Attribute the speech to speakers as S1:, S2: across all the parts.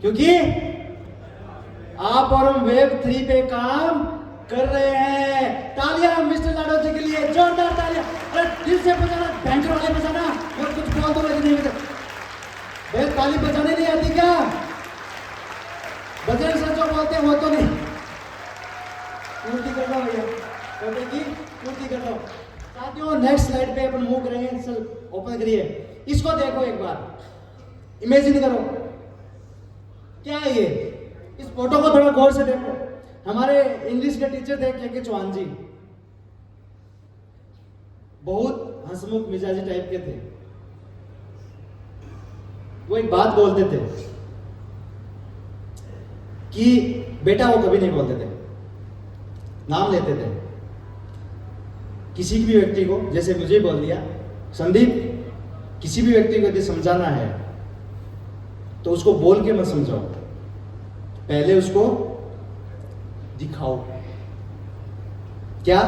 S1: क्योंकि आप और हम वेब 3 पे काम कर रहे हैं। तालियां मिस्टर लाडो जी के लिए, जोरदार तालियां। अरे दिल से बजाना, बैंकर वाले बजाना, और कुछ बोल दो नहीं बजा। भाई ताली बजाने नहीं आती क्या? भजन से जो बोलते हैं वो तो नहीं। पूर्ति कर लो भैया, बोलते की पूर्ति कर लो। साथियों नेक्स्ट स्लाइड पे अपन मूव करेंगे। चल ओपन करिए, इसको देखो एक बार, इमेजिन करो क्या है ये। इस फोटो को थोड़ा गौर से देखो। हमारे इंग्लिश के टीचर थे के चौहान जी, बहुत हंसमुख मिजाजी टाइप के थे। वो एक बात बोलते थे कि बेटा, वो कभी नहीं बोलते थे, नाम लेते थे किसी भी व्यक्ति को। जैसे मुझे बोल दिया संदीप, किसी भी व्यक्ति को यदि समझाना है तो उसको बोल के मत समझाओ, पहले उसको दिखाओ। क्या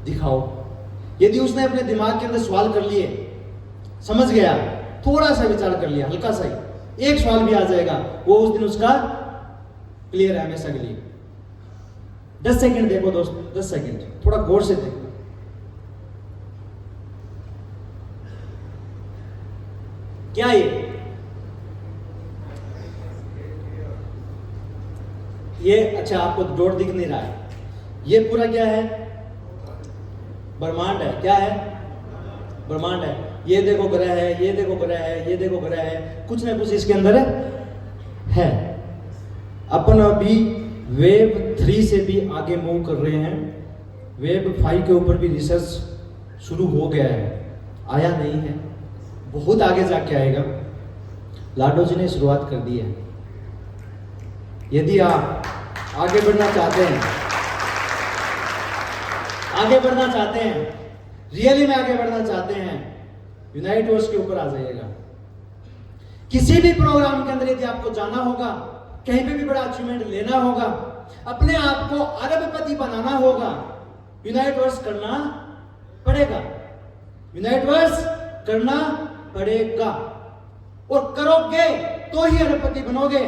S1: दिखाओ? यदि उसने अपने दिमाग के अंदर सवाल कर लिए, समझ गया, थोड़ा सा विचार कर लिया, हल्का सा ही एक सवाल भी आ जाएगा, वो उस दिन उसका क्लियर है हमेशा के लिए। 10 सेकंड देखो दोस्त, 10 सेकंड थोड़ा गौर से देखो। क्या ये अच्छा आपको डॉट दिख नहीं रहा है। ये पूरा क्या है? ब्रह्मांड है। क्या है? ब्रह्मांड है। ये देखो ग्रह है, ये देखो ग्रह है, ये देखो ग्रह है, कुछ ना कुछ इसके अंदर है। अपन अभी वेब 3 से भी आगे मूव कर रहे हैं। वेब 5 के ऊपर भी रिसर्च शुरू हो गया है, आया नहीं है, बहुत आगे जाके आएगा। लाडो जी ने शुरुआत कर दी है। यदि आप आगे बढ़ना चाहते हैं, आगे बढ़ना चाहते हैं, रियली में आगे बढ़ना चाहते हैं, यूनाइटवर्स के ऊपर आ जाइएगा। किसी भी प्रोग्राम के अंदर यदि आपको जाना होगा, कहीं पे भी बड़ा अचीवमेंट लेना होगा, अपने आप को अरबपति बनाना होगा, यूनाइटवर्स करना पड़ेगा। यूनाइटवर्स करना पड़ेगा और करोगे तो ही अरबपति बनोगे।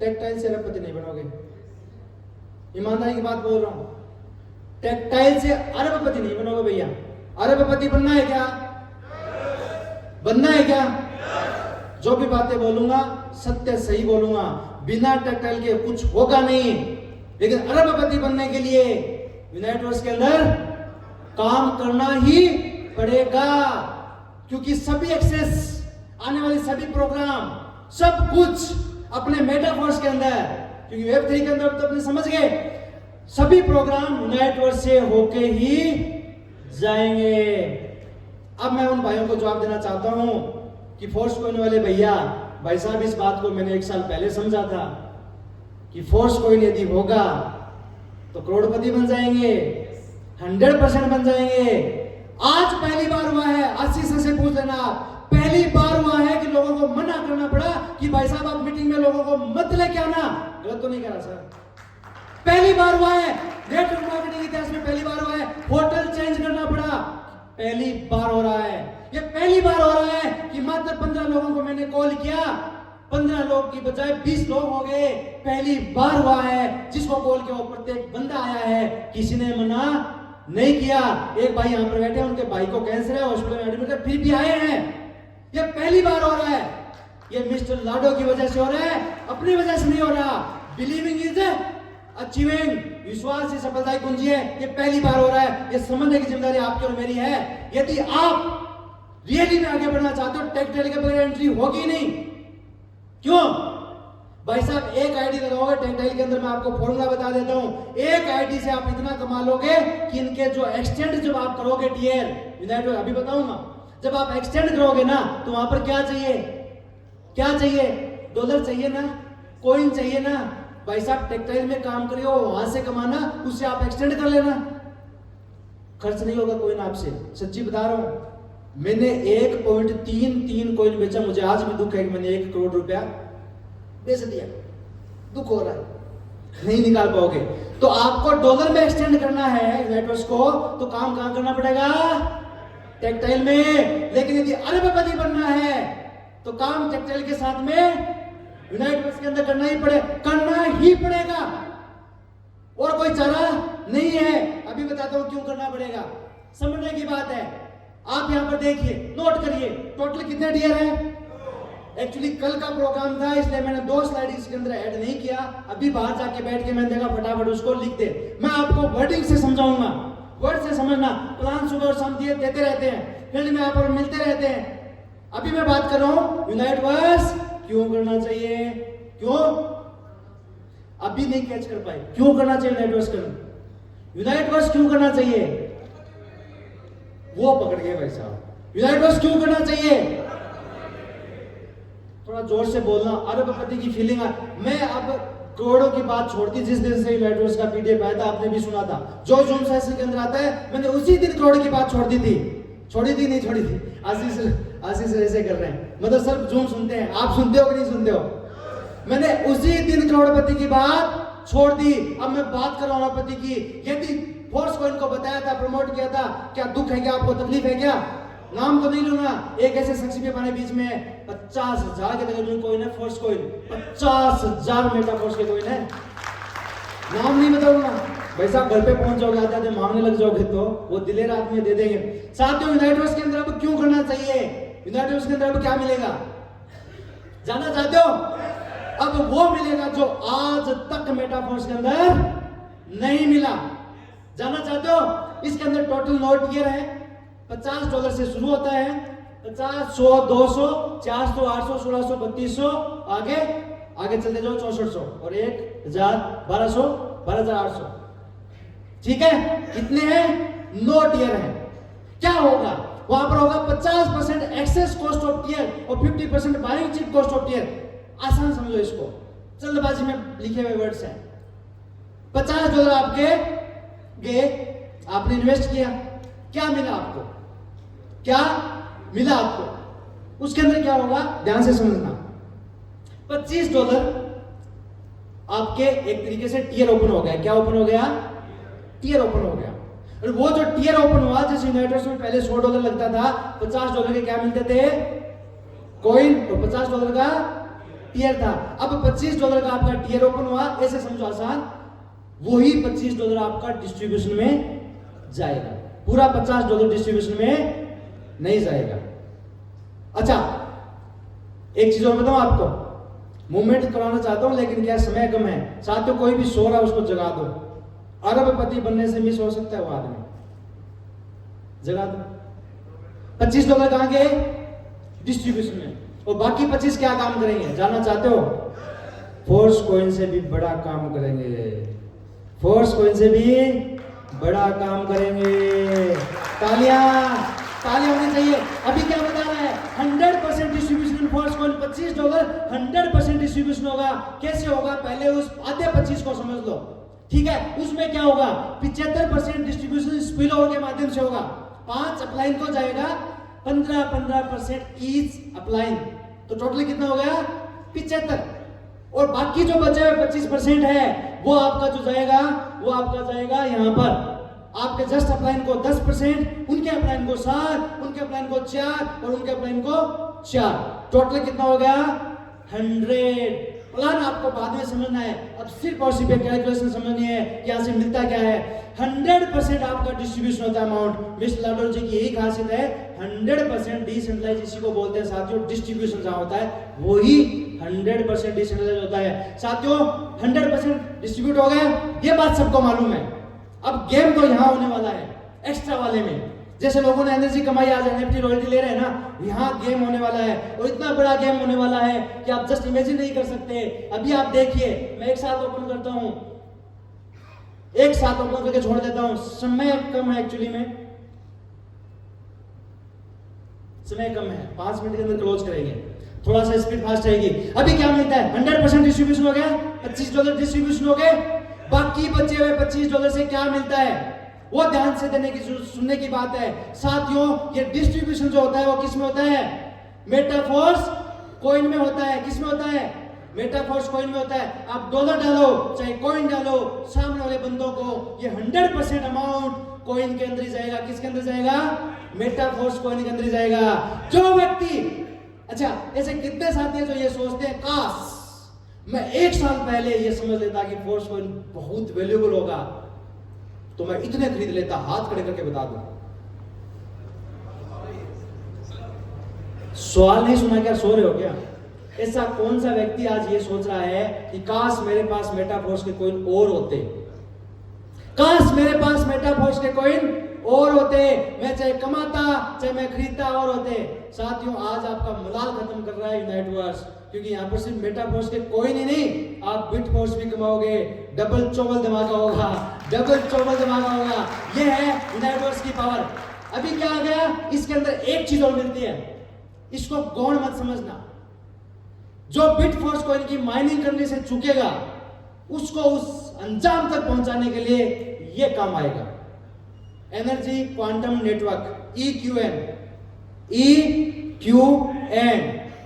S1: टेक्टाइल से अरबपति नहीं बनोगे, ईमानदारी की बात बोल रहा हूं। टेक्टाइल से अरबपति नहीं बनोगे भैया। अरबपति बनना है क्या? बनना है क्या? जो भी बातें बोलूंगा सत्य सही बोलूंगा, बिना टेक्टाइल के कुछ होगा नहीं। लेकिन अरबपति बनने के लिए यूनाइटवर्स के अंदर काम करना ही पड़ेगा, क्योंकि सभी एक्सेस, आने वाले सभी प्रोग्राम, सब कुछ अपने मेटाफोर्स के अंदर, क्योंकि वेब 3 के अंदर तो अपने समझ गए, सभी प्रोग्राम यूनाइटवर्स से होके ही जाएंगे। अब मैं उन भाइयों को जवाब देना चाहता हूं कि फोर्स कोइन वाले भैया, भाई साहब, इस बात को मैंने 1 साल पहले समझा था कि फोर्स कोइन यदि होगा तो करोड़पति बन जाएंगे, 100% बन जाएंगे। आज पहली बार हुआ है, आशीष से पूछ लेना, पहली बार हुआ है कि लोगों को मना करना पड़ा कि भाई साहब आप मीटिंग में लोगों को मत लेके आना। गलत तो नहीं कह रहा सर? पहली बार हुआ है, नेटवर्क मार्केटिंग इतिहास में पहली बार हुआ है, होटल चेंज करना पड़ा, पहली बार हो रहा है। ये पहली बार हो रहा है कि मात्र 15 लोगों को मैंने कॉल किया, 15 लोग की बजाय 20 लोग हो गए। पहली बार हुआ है, जिसको कॉल किया वो प्रत्येक बंदा आया है, किसी ने मना नहीं किया। एक भाई यहाँ पर बैठे हैं, उनके भाई को कैंसर है, हॉस्पिटल में एडमिट है, फिर भी आए हैं। ये पहली बार हो रहा है। ये मिस्टर लाडो की वजह से हो रहा है, अपनी वजह से नहीं हो रहा। बिलीविंग इज अचीविंग, विश्वास ही सफलता की कुंजी है। ये पहली बार हो रहा है, ये समझने की जिम्मेदारी आपकी और मेरी है। यदि आप रियली में आगे बढ़ना चाहते हो, टेक्टाइल के बगैर एंट्री होगी नहीं। क्यों भाई साहब? एक आईडी लगाओगे टेक्टाइल के अंदर, मैं आपको फॉर्मूला बता देता हूं। एक आईडी से आप इतना कमा लोगे कि इनके जो एक्सटेंड जब आप करोगे टीयर यूनाइटेड, अभी बताऊंगा, जब आप एक्सटेंड करोगे ना तो वहां पर क्या चाहिए? क्या चाहिए? डॉलर चाहिए ना, कॉइन चाहिए ना। भाई साहब टेक्टाइल में काम करिए, वहां से कमाना, उससे आप एक्सटेंड कर लेना, खर्च नहीं होगा कॉइन आपसे। सच्ची बता रहा हूं, मैंने 1.33 कॉइन बेचा। मुझे आज भी दुख है कि मैंने 1 करोड़ रुपया बेच दिया, दुख हो रहा है, नहीं निकाल पाओगे। तो आपको डॉलर में एक्सटेंड करना है यूनाइटवर्स को, तो काम कहां करना पड़ेगा? टेक्टाइल में। लेकिन यदि अरबपति बनना है तो काम टेक्टाइल के साथ में यूनाइट के अंदर करना ही पड़ेगा और कोई चारा नहीं है। अभी बताता हूं क्यों करना पड़ेगा, समझने की बात है। आप यहां पर देखिए, नोट करिए, टोटल कितने टियर है। एक्चुअली कल का प्रोग्राम था इसलिए मैंने 2 स्लाइड इसके अंदर ऐड नहीं किया। अभी बाहर जाके बैठ के मैंने देखा फटाफट उसको लिख दे। मैं आपको वर्डिंग से समझाऊंगा, वर्ड से समझना। प्लान सुबह और शाम देते रहते हैं, फील्ड में यहाँ पर मिलते रहते हैं। अभी मैं बात कर रहा हूं यूनाइट वर्स क्यों करना चाहिए, क्यों अभी नहीं कैच कर पाए, क्यों करना चाहिए यूनाइट वर्स करना, यूनाइट वर्स क्यों करना चाहिए, वो पकड़ गए भाई साहब। यूनाइट वर्स क्यों करना चाहिए, थोड़ा जोर से बोलना, अरबपति की फीलिंग आ। मैं अब करोड़ों की बात छोड़ती, जिस दिन से यूनाइट वर्स का पीडीएफ आया था आपने भी सुना था, जो जूम सेशन के अंदर आता है, मैंने उसी दिन करोड़ की बात छोड़ दी थी, नहीं छोड़ी थी। आशीष ऐसे कर रहे हैं, मतलब सिर्फ जूम सुनते हैं, आप सुनते हो कि नहीं सुनते हो। मैंने उसी दिन करोड़पति की बात छोड़ दी। अब मैं बात कर रहा हूं अरबपति की। यदि फोर्स को इनको बताया था, प्रमोट किया था, क्या दुख है, क्या आपको तकलीफ है, क्या नाम तो नहीं लूंगा, एक ऐसे शख्स भी हमारे बीच में 50,000 के तकरीबन कोइन है, फोर्स कोइन 50,000 मेटा फोर्स के कोइन है, नाम नहीं बताऊंगा भाई साहब। घर पे पहुंच जाओगे, आते आते मांगने लग जाओगे तो वो दिलेर आदमी दे देंगे। साथियों, यूनाइट वर्स के अंदर अब क्यों करना चाहिए, यूनाइट वर्स के अंदर अब क्या मिलेगा, जानना चाहते हो। अब वो मिलेगा जो आज तक मेटा फोर्स के अंदर नहीं मिला, जानना चाहते हो। इसके अंदर टोटल नोट टियर है, $50 से शुरू होता है, 50, 100, 200, 400, 800, 1600, 3200, आगे चलते जाओ 6400 और 1000, 1200, 12800। ठीक है, कितने हैं, 9 टियर है। क्या होगा वहां पर, होगा 50% एक्सेस कॉस्ट ऑफ टियर और 50% buying chip cost of tier. आसान समझो इसको, जल्दबाजी में लिखे हुए वर्ड्स हैं। $50 आपके गए, आपने इन्वेस्ट किया, क्या मिला आपको, क्या मिला आपको, उसके अंदर क्या होगा, ध्यान से समझना। $25 आपके एक तरीके से टियर ओपन हो गया। क्या ओपन हो गया, टियर ओपन हो गया। और वो जो टियर ओपन हुआ, जैसे यूनाइट वर्स में पहले $100 लगता था, $50 के क्या मिलते थे, कॉइन, और $50 का टियर था। अब $25 का आपका टियर ओपन हुआ, ऐसे समझो आसान, वही $25 आपका डिस्ट्रीब्यूशन में जाएगा, पूरा $50 डिस्ट्रीब्यूशन में नहीं जाएगा। अच्छा, एक चीज और बताऊं आपको, मूवमेंट कराना चाहता हूं लेकिन क्या समय कम है। साथियों, कोई भी सो रहा है उसको जगा दो, अरबपति बनने से मिस हो सकता है वो आदमी, जगा दो। $25 कहां गए, डिस्ट्रीब्यूशन में, और बाकी 25 क्या काम करेंगे, जानना चाहते हो। फोर्स कॉइन से भी बड़ा काम करेंगे, फोर्स कॉइन से भी बड़ा काम करेंगे। तालियां होनी चाहिए। अभी क्या बता रहा है, 100% डिस्ट्रीब्यूशन फोर्स कॉइन, $25 100% डिस्ट्रीब्यूशन होगा। कैसे होगा, पहले उस आधे 25 को समझ लो, ठीक है। उसमें क्या होगा, 75% डिस्ट्रीब्यूशन स्पिल ओवर के माध्यम से होगा, 5 अपलाइन को जाएगा, 15% ईच अपलाइन, तो टोटल कितना हो गया, 75। और बाकी जो बचे हुए 25% है, वो आपका जो जाएगा, वो आपका जाएगा यहां पर, आपके जस्ट अपलाइन को 10%, उनके अपलाइन को 7, उनके अपलाइन को 4 और उनके अपलाइन को 4, टोटल कितना हो गया, 100। प्लान आपको बाद में समझना है, अब सिर्फ और सिर्फ कैलकुलेशन समझनी है, यहां से मिलता क्या है। 100% आपका डिस्ट्रीब्यूशन होता है अमाउंट। मिस्टर लाडोर जी की यही खासियत है, 100% डिसेंट्रलाइज इसी को बोलते हैं साथियों। डिस्ट्रीब्यूशन जहां होता है वही 100% डिसेंट्रलाइज होता है साथियों। 100% डिस्ट्रीब्यूट हो गया, ये बात सबको मालूम है। अब गेम तो यहां होने वाला है, एक्स्ट्रा वाले में, जैसे लोगों ने एनर्जी कमाई, आज एनएफटी रॉयल्टी ले रहे हैं ना, यहां गेम होने वाला है, और इतना बड़ा गेम होने वाला है कि आप जस्ट इमेजिन नहीं कर सकते। अभी आप देखिए, मैं एक साथ ओपन करता हूं, एक साथ ओपन करके छोड़ देता हूं, समय कम है एक्चुअली में, समय कम है, 5 मिनट के अंदर क्लोज करेंगे, थोड़ा सा स्पीड फास्ट रहेगी। अभी क्या मिलता है, 100% डिस्ट्रीब्यूशन हो गया, $25 डिस्ट्रीब्यूशन हो गए, बाकी बचे हुए $25 से क्या मिलता है, वो ध्यान से देने की सुनने की बात है साथियों। ये डिस्ट्रीब्यूशन जो होता है वो किस में होता है, मेटाफोर्स कॉइन में होता है। किस में होता है, मेटाफोर्स कॉइन में होता है। आप डॉलर डालो चाहे कॉइन डालो, सामने वाले बंदों को ये 100% अमाउंट कॉइन के अंदर ही जाएगा। किसके अंदर जाएगा, मेटाफोर्स कॉइन के अंदर ही जाएगा। जो व्यक्ति, अच्छा ऐसे कितने साथी हैं जो ये सोचते हैं, काश मैं 1 साल पहले ये समझ लेता कि फोर्स कॉइन बहुत वैल्यूएबल होगा तो मैं इतने खरीद लेता, हाथ खड़े करके बता दूं। सवाल नहीं सुना क्या? सो रहे हो क्या? ऐसा कौन सा व्यक्ति आज ये सोच रहा है कि काश मेरे पास मेटाफोर्स के कॉइन और होते, काश मेरे पास मेटाफोर्स के कॉइन और होते, मैं चाहे कमाता चाहे मैं खरीदता और होते। साथियों, आज आपका मलाल खत्म कर रहा है यूनाइटवर्स, क्योंकि यहाँ पर सिर्फ मेटाफोर्स के कॉइन ही नहीं, आप बिटफोर्स भी कमाओगे, डबल चौबल धमाका होगा, डबल चौबल धमाका होगा। ये है यूनाइटवर्स की पावर। अभी क्या आ गया, इसके अंदर एक चीज और मिलती है, इसको गौण मत समझना। जो बिटफोर्स कॉइन की माइनिंग करने से चुकेगा उसको उस अंजाम तक पहुंचाने के लिए ये काम आएगा, energy quantum network, EQN,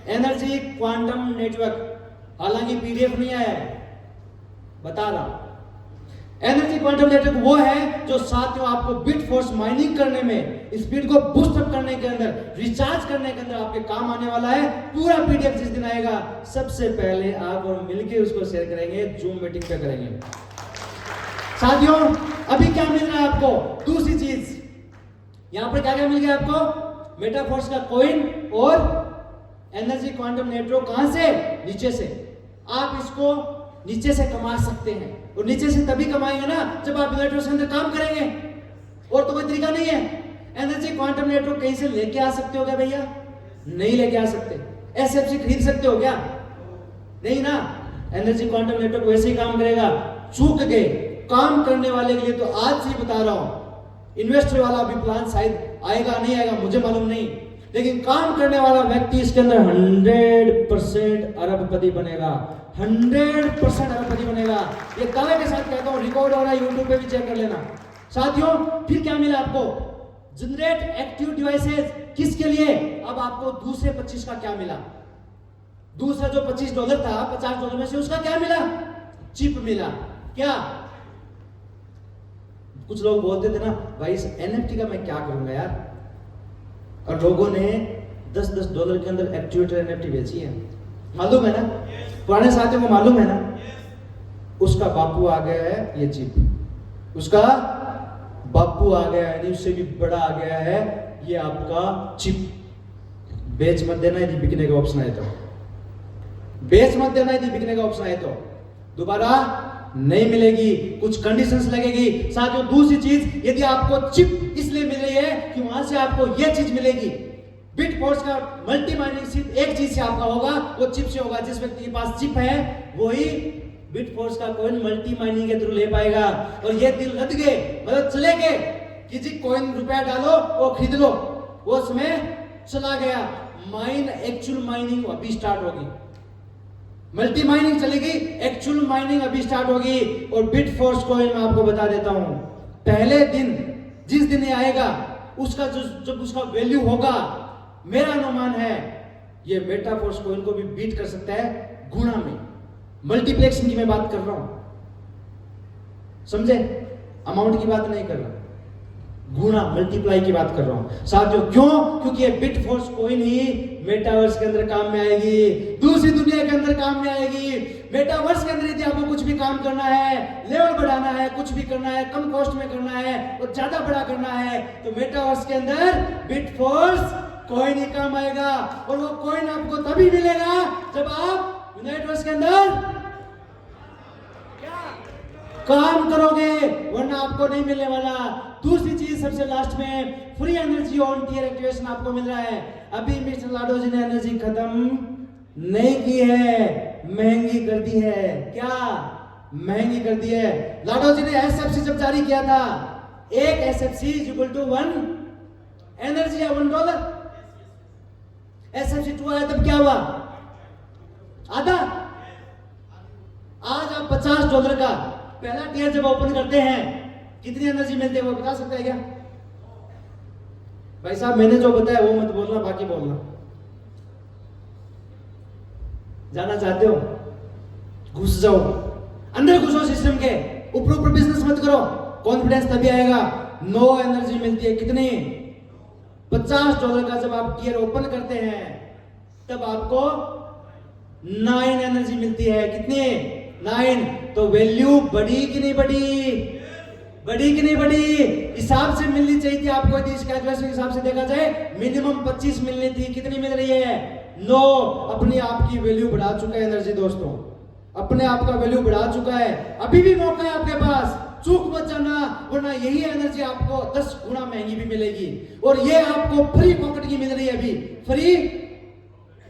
S1: energy quantum network. हालांकि PDF नहीं आया है, बता रहा हूं। एनर्जी क्वांटम नेटवर्क वो है जो साथियों आपको बिट फोर्स माइनिंग करने में, स्पीड को बूस्ट अप करने के अंदर, रिचार्ज करने के अंदर आपके काम आने वाला है। पूरा PDF जिस दिन आएगा सबसे पहले आप और मिलके उसको शेयर करेंगे, जूम मीटिंग पे करेंगे। साथियों, अभी क्या मिल रहा है आपको? दूसरी चीज, यहां पर क्या क्या मिल गया आपको? मेटाफोर्स का कॉइन और एनर्जी क्वांटम नेटवर्क। कहां से? नीचे से। आप इसको नीचे से कमा सकते हैं, और नीचे से तभी कमाएंगे ना जब आप यूनाइटवर्स के अंदर काम करेंगे, और तो कोई तरीका नहीं है। एनर्जी क्वांटम नेटवर्क कहीं से लेके आ सकते हो क्या भैया? नहीं लेके आ सकते। SFC खरीद सकते हो क्या? नहीं ना। एनर्जी क्वांटम नेटवर्क वैसे ही काम करेगा। चूक गए काम करने वाले के लिए तो आज से ही बता रहा हूं, इन्वेस्टर वाला अभी प्लान शायद आएगा नहीं आएगा मुझे मालूम नहीं, लेकिन काम करने वाला व्यक्ति इसके अंदर 100% अरबपति बनेगा, 100% अरबपति बनेगा। ये दावे के साथ कहता हूं, रिकॉर्ड हो रहा है, यूट्यूब पे भी चेक कर लेना। साथियों, फिर क्या मिला आपको? Generate active devices. किसके लिए? अब आपको दूसरे 25 का क्या मिला? दूसरा जो $25 था, $50 में से उसका क्या मिला? चिप मिला। क्या? कुछ लोग बोलते थे ना, भाई इस NFT का मैं क्या करूंगा यार, और लोगों ने $10 के अंदर एक्चुएटर NFT बेची है, मालूम है ना? पुराने साथियों को मालूम है ना? उसका बापू आ गया है ये चिप, उसका बापू आ गया है, उससे भी बड़ा आ गया है ये आपका चिप। बेच मत देना यदि बिकने का ऑप्शन आए तो, बेच मत देना यदि बिकने का ऑप्शन आए तो, दोबारा नहीं मिलेगी, कुछ कंडीशंस लगेगी। साथियों, दूसरी चीज, यदि आपको चिप इसलिए मिल रही है कि वहां से आपको यह चीज मिलेगी। बिटफोर्स का मल्टी माइनिंग सिर्फ एक चीज से आपका होगा, वो चिप से होगा। जिस व्यक्ति के पास चिप है वही बिटफोर्स का कॉइन मल्टी माइनिंग के थ्रू ले पाएगा। और ये दिल लद गए, मतलब चले गए कि जी कॉइन रुपया डालो वो खरीद लो, वो समय चला गया। माइन एक्चुअल माइनिंग अभी स्टार्ट होगी, मल्टी माइनिंग चलेगी, एक्चुअल माइनिंग अभी स्टार्ट होगी। और बिटफोर्स कॉइन मैं आपको बता देता हूं, पहले दिन जिस दिन ये आएगा उसका जब उसका वैल्यू होगा, मेरा अनुमान है ये मेटाफोर्स कॉइन को भी बीट कर सकता है गुणा में। मल्टीप्लेक्शन की मैं बात कर रहा हूं, समझे? अमाउंट की बात नहीं कर रहा, गुणा मल्टीप्लाई की बात कर रहा हूं। साथियों, क्यों? क्योंकि ये बिटफोर्स कॉइन ही मेटावर्स के अंदर काम में आएगी, दूसरी दुनिया के अंदर काम में आएगी। मेटावर्स के अंदर यदि आपको कुछ भी काम करना है, लेवल बढ़ाना है, कुछ भी करना है, कम कॉस्ट में करना है और ज्यादा बड़ा करना है, तो मेटावर्स के अंदर बिटफोर्स कॉइन ही काम आएगा। और वो कॉइन आपको तभी मिलेगा जब आप यूनाइटवर्स के अंदर काम करोगे, वरना आपको नहीं मिलने वाला। दूसरी चीज, सबसे लास्ट में, free energy on tier activation आपको मिल रहा है। अभी मिस्टर लाडो जी ने एनर्जी खत्म नहीं की है, महंगी कर दी है। क्या? महंगी कर दी है। लाडो जी ने SFC जब जारी किया था, एक SFC = 1 एनर्जी है, $1। SFC 2 आया तब क्या हुआ? आधा। आज आप $50 का पहला टियर जब ओपन करते हैं, कितनी एनर्जी मिलती है वो बता सकते हैं क्या? भाई साहब, मैंने जो बताया वो मत बोलना, बाकी बोलना। जाना चाहते हो? घुस जाओ, अंदर घुसो सिस्टम के, ऊपर ऊपर बिजनेस मत करो, कॉन्फिडेंस तभी आएगा। नो एनर्जी मिलती है कितनी? $50 का जब आप टियर ओपन करते हैं तब आपको 9 एनर्जी मिलती है। कितने? 9। तो वैल्यू बढ़ी कि नहीं बढ़ी? बढ़ी कि नहीं बढ़ी? हिसाब से मिलनी चाहिए थी आपको, यदि इस कैलकुलेशन के हिसाब से देखा जाए मिनिमम 25 मिलनी थी। कितनी मिल रही है? 9। अपने आप की वैल्यू बढ़ा चुका है एनर्जी दोस्तों, अपने आप का वैल्यू बढ़ा चुका है। अभी भी मौका है आपके पास, चूक मत जाना, वरना यही एनर्जी आपको 10 गुना महंगी भी मिलेगी। और ये आपको फ्री पॉकेट की मिल रही है, अभी फ्री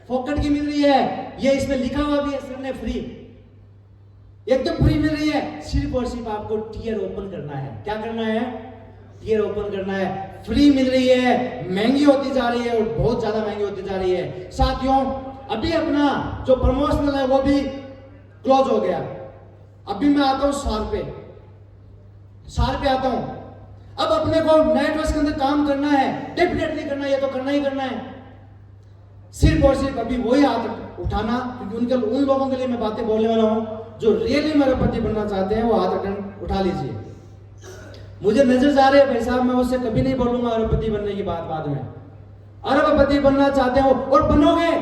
S1: पॉकेट की मिल रही है। ये इसमें लिखा हुआ भी है सर ने, फ्री, एकदम फ्री मिल रही है। सिर्फ और सिर्फ आपको टियर ओपन करना है। क्या करना है? टियर ओपन करना है। फ्री मिल रही है, महंगी होती जा रही है और बहुत ज्यादा महंगी होती जा रही है। साथियों अभी अपना जो प्रमोशनल है वो भी क्लोज हो गया। अभी मैं आता हूं सार पे आता हूं। अब अपने को नेटवर्क के अंदर काम करना है, डेफिनेटली करना है, ये तो करना ही करना है। सिर्फ और सिर्फ अभी वही हाथ उठाना, क्योंकि उन लोगों के लिए मैं बातें बोलने वाला हूं जो रियली मेरा पति बनना चाहते हैं, वो हाथ उठा लीजिए। मुझे नजर जा रहे हैं भाई साहब, मैं उससे कभी नहीं बोलूंगा अरबपति बनने की बात बाद में। अरबपति बनना चाहते हो और बनोगे,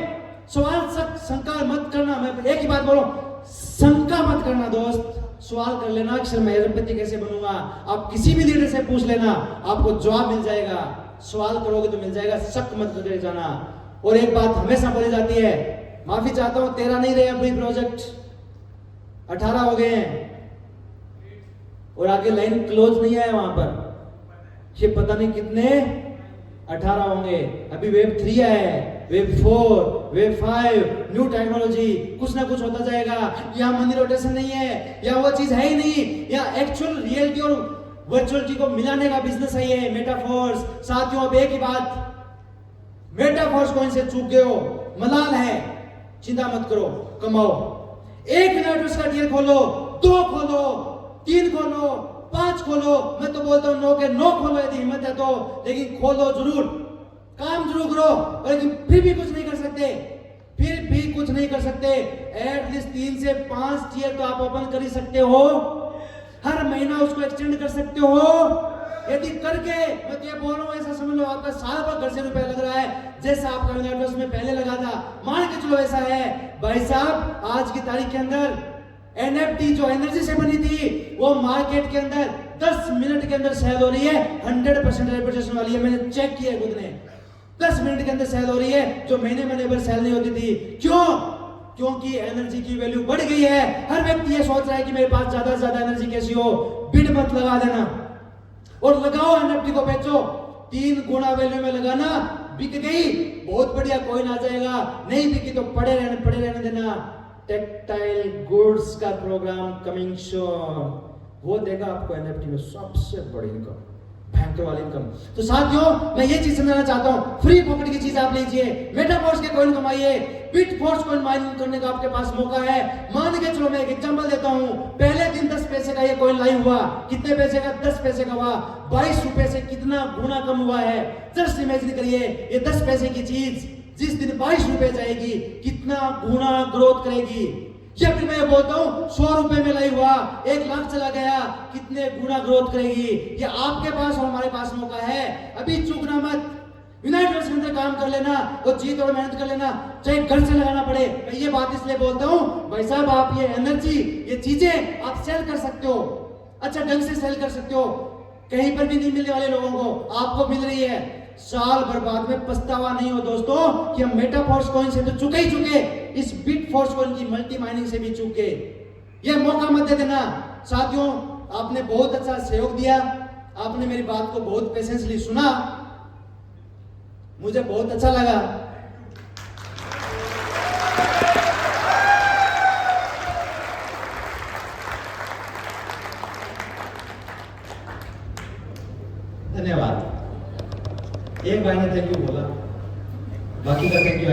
S1: सवाल शंका मत करना। मैं एक ही बात बोलूं, शंका मत करना दोस्त, सवाल कर लेना कि सर मैं अरबपति कैसे बनूंगा। आप किसी भी लीडर से पूछ लेना, आपको जवाब मिल जाएगा। सवाल करोगे तो मिल जाएगा, शक मत करके जाना। और एक बात हमेशा बोली जाती है, माफी चाहता हूं 13 नहीं रहे अभी प्रोजेक्ट, 18 हो गए हैं और आगे लाइन क्लोज नहीं है वहां पर। ये पता नहीं कितने 18 होंगे। अभी वेब 3 है, वेब 4, वेब 5, न्यू टेक्नोलॉजी, कुछ ना कुछ होता जाएगा। यहाँ मनी रोटेशन नहीं है, या वो चीज है ही नहीं। यहाँ एक्चुअल रियलिटी और वर्चुअलिटी को मिलाने का बिजनेस है ये मेटाफोर्स। साथियों अब एक ही बात, मेटाफोर्स को इनसे चूक गए हो, मलाल है, चिंता मत करो, कमाओ। एक नेटवर्क का टियर खोलो, 2 खोलो, 3 खोलो, 5 खोलो। मैं तो बोलता हूं 9 के 9 खोलो यदि हिम्मत है तो, लेकिन खोलो जरूर, काम जरूर करो। और लेकिन फिर भी कुछ नहीं कर सकते, फिर भी कुछ नहीं कर सकते, एटलीस्ट 3 से 5 टियर तो आप ओपन कर ही सकते हो। हर महीना उसको एक्सटेंड कर सकते हो। यदि करके, मैं तो ये बोल रहा हूं, ऐसा समझ लो आपका साल भर घर से रुपया लग रहा है, जैसा आपका नेटवर्क में पहले लगा था, मान के चलो ऐसा है। भाई साहब आज की तारीख के अंदर एनएफटी जो एनर्जी से बनी थी, वो मार्केट के अंदर 10 मिनट के अंदर सेल हो रही है, 100% रेपुटेशन वाली है। मैंने चेक किया खुद ने, 10 मिनट के अंदर सेल हो रही है, जो महीने महीने भर सेल नहीं होती थी। क्यों? क्योंकि एनर्जी की वैल्यू बढ़ गई है। हर व्यक्ति ये सोच रहा है कि मेरे पास ज्यादा से ज्यादा एनर्जी कैसी हो। बिड मत लगा देना और लगाओ, एनएफटी को बेचो, 3 गुना वैल्यू में लगाना। बिक गई बहुत बढ़िया, कोई ना जाएगा, नहीं बिकी तो पड़े रहने देना। टेक्सटाइल गुड्स का प्रोग्राम कमिंग सून, वो देगा आपको एनएफटी में सबसे बड़ी इनकम, भयंकर वाली इनकम। तो साथियों मैं ये चीज समझाना चाहता हूं, फ्री पॉकेट की चीज आप लीजिए, मेटाफोर्स के कॉइन कमाइए, बिटफोर्स कॉइन माइनिंग करने का आपके पास मौका है। मान के चलो मैं एक एग्जांपल देता हूं, पहले दिन 10 पैसे का ये कॉइन लाइव हुआ, कितने पैसे का? 10 पैसे का हुआ, 22 रुपए से कितना गुना कम हुआ है। जस्ट इमेजिन करिए, ये 10 पैसे की चीज जिस दिन 22 रुपए जाएगी, कितना गुना ग्रोथ करेगी। या फिर मैं ये बोलता हूं 100 रुपए में लाइव हुआ, 1 लाख चला गया, कितने गुना ग्रोथ करेगी। ये आपके पास और हमारे पास मौका है, अभी चूकना मत। यूनाइटेड के अंदर काम कर लेना और जीत और मेहनत कर लेना, चाहे घर से लगाना पड़े। मैं ये बात इसलिए बोलता हूं भाई साहब, आप ये एनर्जी, ये चीजें आप सेल कर सकते हो, अच्छा ढंग से सेल कर सकते हो। कहीं पर भी नहीं मिलने वाले लोगों को, आपको मिल रही है। साल भर बाद में पछतावा नहीं हो दोस्तों कि हम मेटाफोर्स कॉइन से तो चुके ही चुके, इस बिटफोर्स कॉइन की मल्टी माइनिंग से भी चुके। ये मौका मत दे देना। साथियों आपने बहुत अच्छा सहयोग दिया, आपने मेरी बात को बहुत पेशेंसली सुना, मुझे बहुत अच्छा लगा। धन्यवाद। एक भाई ने थैंक यू बोला, बाकी का थैंक यू